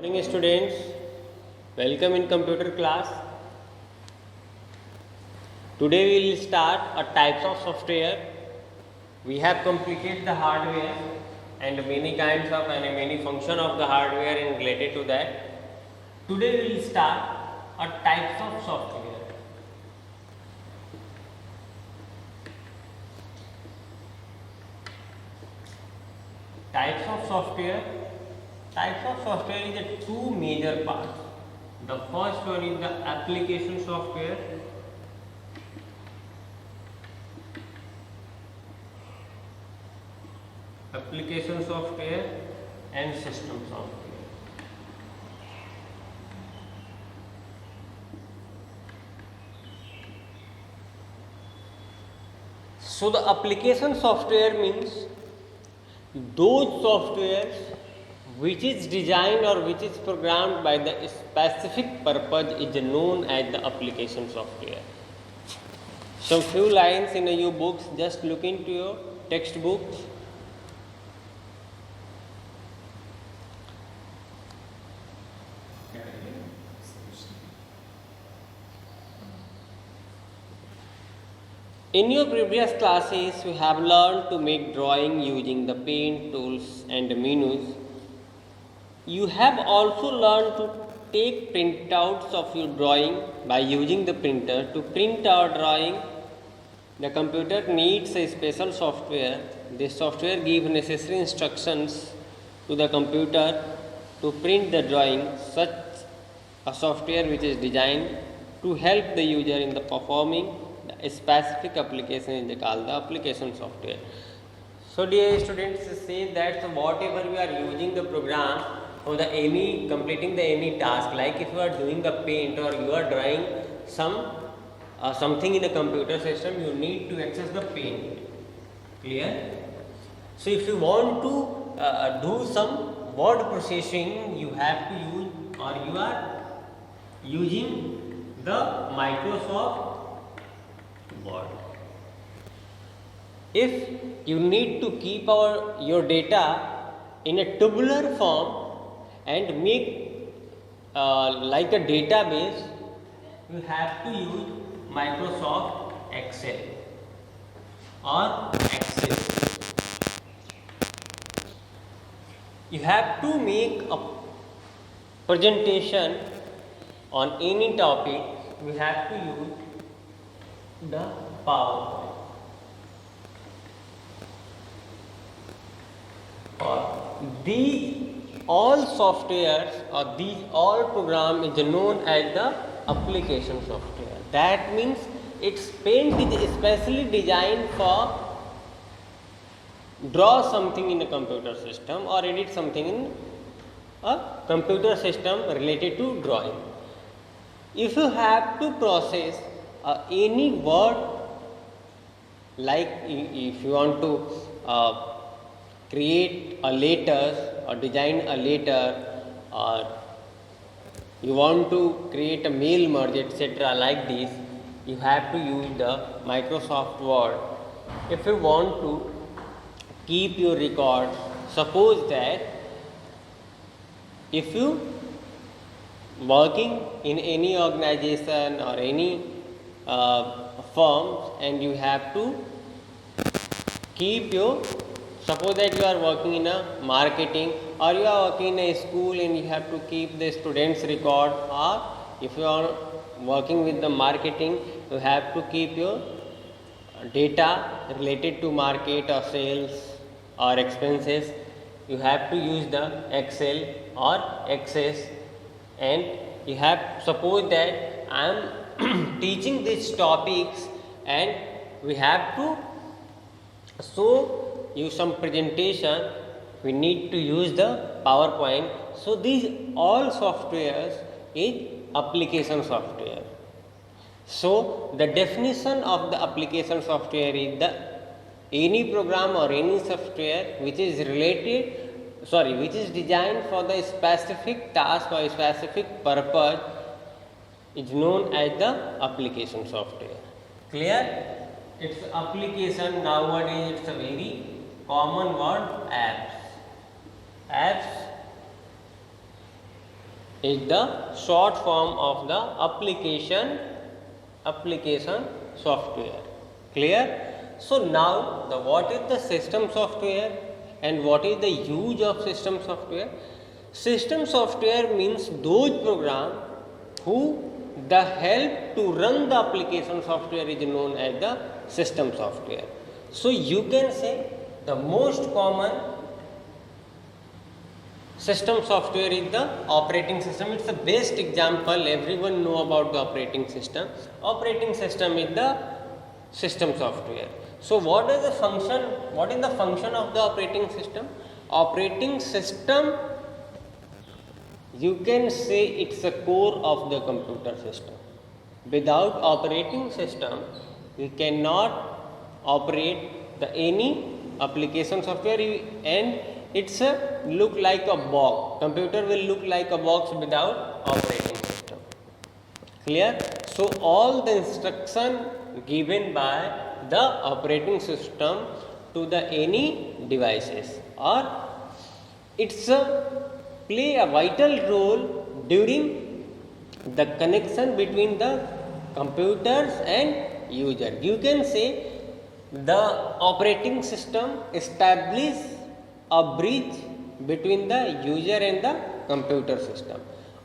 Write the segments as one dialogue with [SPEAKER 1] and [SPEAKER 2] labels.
[SPEAKER 1] Morning students, welcome in computer class. Today we will start a types of software. We have completed the hardware and many kinds of and many function of the hardware and related to that. Today we will start a types of software. Types of software. Types of software is a two major parts. The first one is the application software. Application software and system software. So the application software means those softwares which is designed or which is programmed by the specific purpose is known as the application software. Some few lines in your books, just look into your textbooks. In your previous classes, we have learned to make drawing using the paint tools and menus. You have also learned to take printouts of your drawing by using the printer. To print our drawing, the computer needs a special software. This software gives necessary instructions to the computer to print the drawing. Such a software which is designed to help the user in the performing the specific application is called the application software. So dear students, say that whatever we are using the program for the any completing the any task, like if you are doing the paint or you are drawing something in the computer system, you need to access the paint. Clear? So if you want to do some word processing, you have to use or you are using the Microsoft Word. If you need to keep your data in a tabular form and make like a database, you have to use Microsoft Excel or Access. You have to make a presentation on any topic, we have to use the PowerPoint or these all softwares or these all program is known as the application software. That means its paint is especially designed for draw something in a computer system or edit something in a computer system related to drawing. If you have to process any word, like if you want to create a letter or design a letter or you want to create a mail merge etc. like this, you have to use the Microsoft Word. If you want to keep your records, suppose that if you working in any organization or any firms and you have to keep your, suppose that you are working in a marketing or you are working in a school and you have to keep the students record, or if you are working with the marketing, you have to keep your data related to market or sales or expenses, you have to use the Excel or Access. And you have, suppose that I am teaching these topics and we have to show you some presentation, we need to use the PowerPoint. So these all softwares is application software. So the definition of the application software is the any program or any software which is which is designed for the specific task or specific purpose is known as the application software. Clear? Its application nowadays, it's a very common word, apps. Apps is the short form of the application software. Clear? So now what is the system software and what is the use of system software? System software means those program who the help to run the application software is known as the system software. So you can say the most common system software is the operating system. It's the best example. Everyone know about the operating system. Operating system is the system software. So what is the function of the operating system? Operating system, you can say it's a core of the computer system. Without operating system, we cannot operate any application software, and it's look like a box. Computer will look like a box without operating system. Clear? So all the instruction given by the operating system to the any devices, or it's play a vital role during the connection between the computers and user. You can say the operating system establish a bridge between the user and the computer system,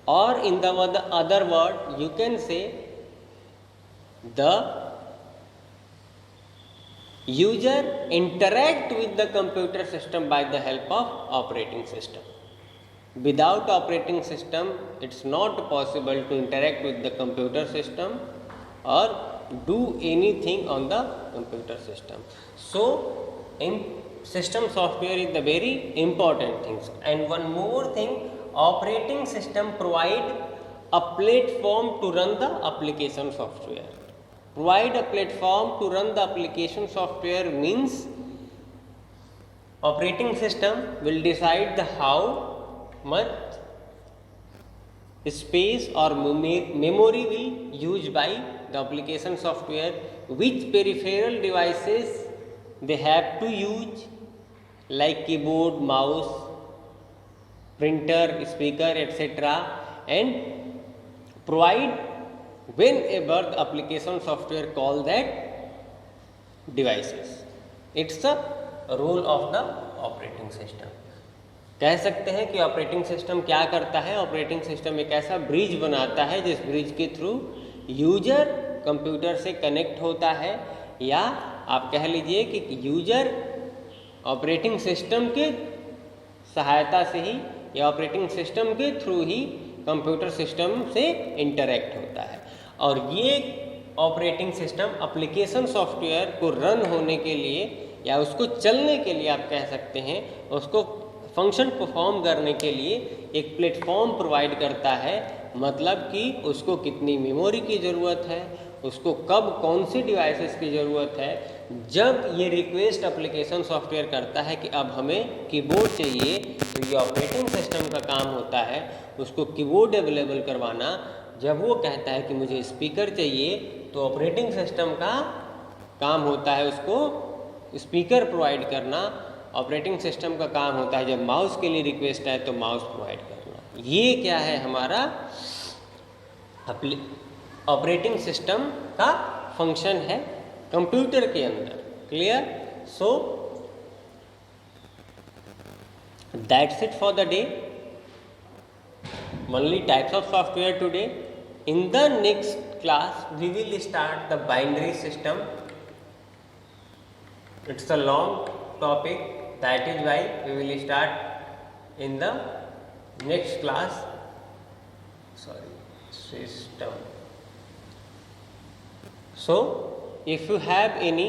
[SPEAKER 1] or in the other word you can say the user interact with the computer system by the help of operating system. Without operating system, it's not possible to interact with the computer system or do anything on the computer system. So in system software is the very important things. And one more thing, operating system provide a platform to run the application software. Provide a platform to run the application software means operating system will decide the how much space or memory will used by the application software, which peripheral devices they have to use like keyboard, mouse, printer, speaker, etc., and provide whenever the application software call that devices. It's the role of the operating system. कह सकते हैं कि operating system क्या करता है? Operating system एक ऐसा bridge बनाता है जिस ब्रिज के थ्रू यूजर कंप्यूटर से कनेक्ट होता है, या आप कह लीजिए कि यूजर ऑपरेटिंग सिस्टम के सहायता से ही या ऑपरेटिंग सिस्टम के थ्रू ही कंप्यूटर सिस्टम से इंटरेक्ट होता है. और ये ऑपरेटिंग सिस्टम एप्लीकेशन सॉफ्टवेयर को रन होने के लिए या उसको चलने के लिए आप कह सकते हैं, उसको फंक्शन परफॉर्म करने के लिए एक प्लेटफॉर्म प्रोवाइड करता है. मतलब कि उसको कितनी मेमोरी की ज़रूरत है, उसको कब कौन सी डिवाइसेस की ज़रूरत है. जब ये रिक्वेस्ट एप्लीकेशन सॉफ्टवेयर करता है कि अब हमें कीबोर्ड चाहिए, तो ये ऑपरेटिंग सिस्टम का काम होता है उसको कीबोर्ड अवेलेबल करवाना. जब वो कहता है कि मुझे स्पीकर चाहिए, तो ऑपरेटिंग सिस्टम का काम होता है उसको स्पीकर प्रोवाइड करना. ऑपरेटिंग सिस्टम का काम होता है जब माउस के लिए रिक्वेस्ट आए तो माउस प्रोवाइड करना. ये क्या है? हमारा ऑपरेटिंग सिस्टम का फंक्शन है कंप्यूटर के अंदर. Clear? So that's it for the day. Only types of software today. In the next class we will start the binary system. It's a long topic, that is why we will start in the next class. System. So if you have any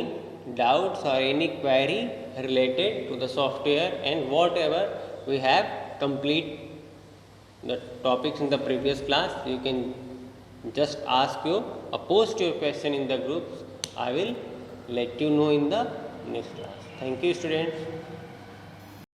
[SPEAKER 1] doubts or any query related to the software and whatever we have complete the topics in the previous class, you can just ask you or post your question in the groups. I will let you know in the next class. Thank you, students.